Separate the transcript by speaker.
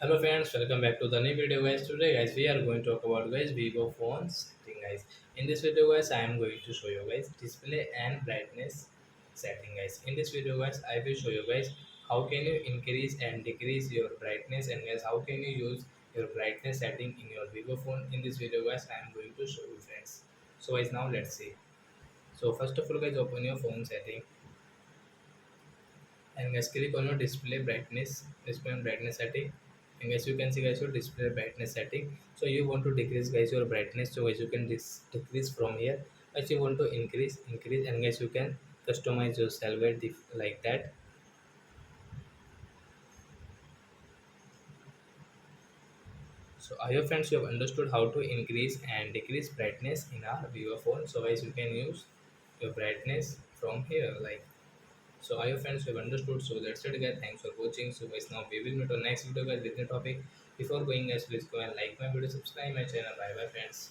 Speaker 1: Hello friends, welcome back to the new video guys. Today guys we are going to talk about guys Vivo phones setting guys. In this video guys I am going to show you guys display and brightness setting guys. In this video guys I will show you guys how can you increase and decrease your brightness, and guys how can you use your brightness setting in your Vivo phone. In this video guys I am going to show you friends. So guys now let's see. So first of all guys open your phone setting and guys click on your display and brightness setting, and guys you can see guys your display brightness setting. So you want to decrease guys your brightness, so guys you can decrease from here. Guys you want to increase, and guys you can customize yourself like that. So I hope friends you have understood how to increase and decrease brightness in our Vivo phone. So guys you can use your brightness from here like. So I hope friends you have understood. So that's it guys. Thanks for watching. So guys now we will meet on next video guys with new topic. Before going guys, please go and like my video, subscribe my channel. Bye bye friends.